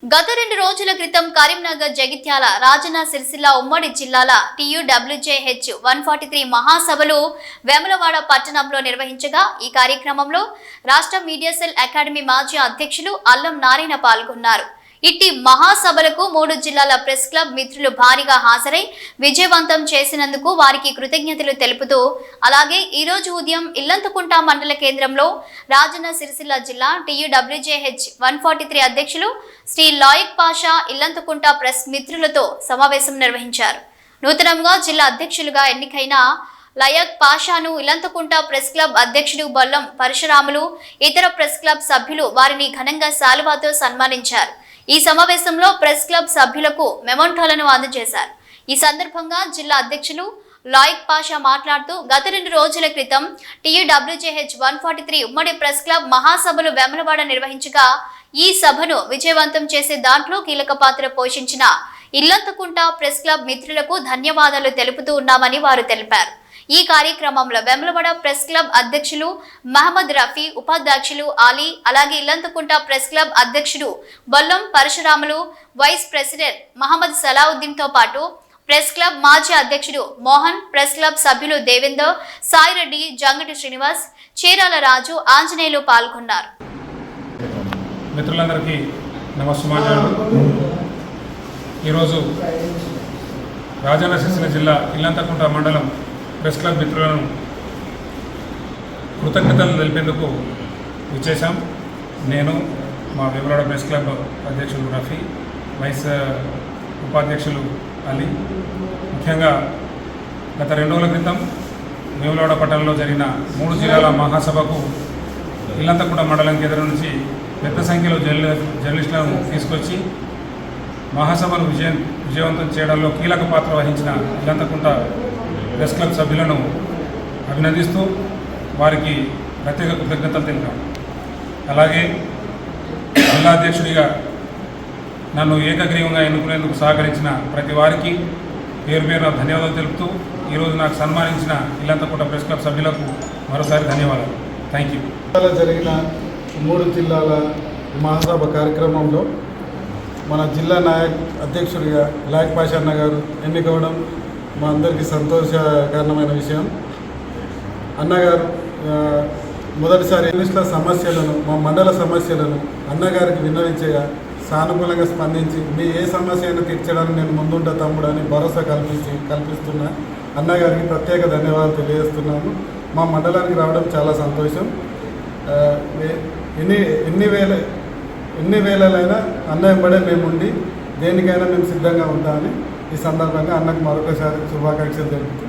గత 2 రోజుల క్రితం కరీంనగర్, జగిత్యాల, రాజన్న సిరిసిల్ల ఉమ్మడి జిల్లాల TUWJH 143 మహాసభలు వేములవాడ పట్టణంలో నిర్వహించగా ఈ కార్యక్రమంలో రాష్ట్ర మీడియా సెల్ అకాడమీ మాజీ అధ్యక్షులు అల్లం నారాయణ పాల్గొన్నారు. ఇట్టి మహాసభలకు 3 జిల్లాల ప్రెస్ క్లబ్ మిత్రులు భారీగా హాజరై విజయవంతం చేసినందుకు వారికి కృతజ్ఞతలు తెలుపుతూ అలాగే ఈ రోజు ఉదయం ఇల్లంతకుంట మండల కేంద్రంలో రాజన్న సిరిసిల్ల జిల్లా TUWJH 143 అధ్యక్షులు శ్రీ లాయక్ పాషా ఇల్లంతకుంట ప్రెస్ మిత్రులతో సమావేశం నిర్వహించారు. నూతనంగా జిల్లా అధ్యక్షులుగా ఎన్నికైన లయక్ పాషాను ఇల్లంతకుంట ప్రెస్ క్లబ్ అధ్యక్షుడు బొల్లం పరశురాములు, ఇతర ప్రెస్ క్లబ్ సభ్యులు వారిని ఘనంగా శాలువాతో సన్మానించారు. ఈ సమావేశంలో ప్రెస్ క్లబ్ సభ్యులకు మెమోంటోలను అందజేశారు. ఈ సందర్భంగా జిల్లా అధ్యక్షులు లాయక్ పాషా మాట్లాడుతూ గత 2 రోజుల క్రితం TUWJH 143 ఉమ్మడి ప్రెస్ క్లబ్ మహాసభలు వేములవాడ నిర్వహించగా ఈ సభను విజయవంతం చేసే దాంట్లో కీలక పాత్ర పోషించిన ఇల్లంతకుంట ప్రెస్ క్లబ్ మిత్రులకు ధన్యవాదాలు తెలుపుతూ ఉన్నామని వారు తెలిపారు. ఈ కార్యక్రమంలో వేములవాడ ప్రెస్ క్లబ్ అధ్యక్షులు మహమ్మద్ రఫీ, ఉపాధ్యక్షులు ఆలీ, అలాగే ఇల్లంతకుంట ప్రెస్ క్లబ్ అధ్యక్షుడు బొల్లం పరశురాములు, వైస్ ప్రెసిడెంట్ మహమ్మద్ సలావుద్దీన్ తో పాటు ప్రెస్ క్లబ్ మాజీ అధ్యక్షుడు మోహన్, ప్రెస్ క్లబ్ సభ్యులు దేవేందర్, సాయిరెడ్డి, జంగటి శ్రీనివాస్, చీరాల రాజు, ఆంజనేయులు పాల్గొన్నారు. మిత్రులందరికీ నమస్కారం. ఈరోజు రాజన్న సిరిసిల్ల జిల్లా ఇల్లంతకుంట మండలం ప్రెస్ క్లబ్ మిత్రులను కృతజ్ఞతలు తెలిపేందుకు విచ్చేశాం. నేను, మా వేములవాడ ప్రెస్ క్లబ్ అధ్యక్షులు రఫీ, వైస్ ఉపాధ్యక్షులు అలీ. ముఖ్యంగా గత 2 రోజుల క్రితం వేములవాడ పట్టణంలో జరిగిన 3 జిల్లాల మహాసభకు ఇల్లంతకుంట మండలం కేంద్రం నుంచి పెద్ద సంఖ్యలో జర్నలిస్టులను తీసుకొచ్చి మహాసభను విజయవంతం చేయడంలో కీలక పాత్ర వహించిన ఇల్లంతకుంట ప్రెస్ క్లబ్ సభ్యులను అభినందిస్తూ వారికి ప్రత్యేక కృతజ్ఞతలు తెలిపాం. అలాగే జిల్లా అధ్యక్షుడిగా నన్ను ఏకగ్రీవంగా ఎన్నుకునేందుకు సహకరించిన ప్రతి వారికి పేరు పేరున ధన్యవాదాలు తెలుపుతూ ఈరోజు నాకు సన్మానించిన ఇల్లంతకుంట ప్రెస్ క్లబ్ సభ్యులకు మరోసారి ధన్యవాదాలు. Thank you. జరిగిన 3 జిల్లాల మహాసభ కార్యక్రమంలో మన జిల్లా అధ్యక్షుడిగా లాయక్ పాషా అన్న గారు ఎన్నికవడం మా అందరికీ సంతోషకరమైన విషయం. అన్నగారు మొదటిసారి జర్నలిస్టుల సమస్యలను, మా మండల సమస్యలను అన్నగారికి విన్నవించగా సానుకూలంగా స్పందించి మీ ఏ సమస్య అయినా తీర్చడానికి నేను ముందుంటా తమ్ముడు అని భరోసా కల్పిస్తున్న అన్నగారికి ప్రత్యేక ధన్యవాదాలు తెలియజేస్తున్నాను. మా మండలానికి రావడం చాలా సంతోషం. ఎన్ని వేళలైనా అన్న వెంబడే మేముండి దేనికైనా మేము సిద్ధంగా ఉంటామని ఈ సందర్భంగా అన్నకు మరొకసారి శుభాకాంక్షలు తెలుపుతూ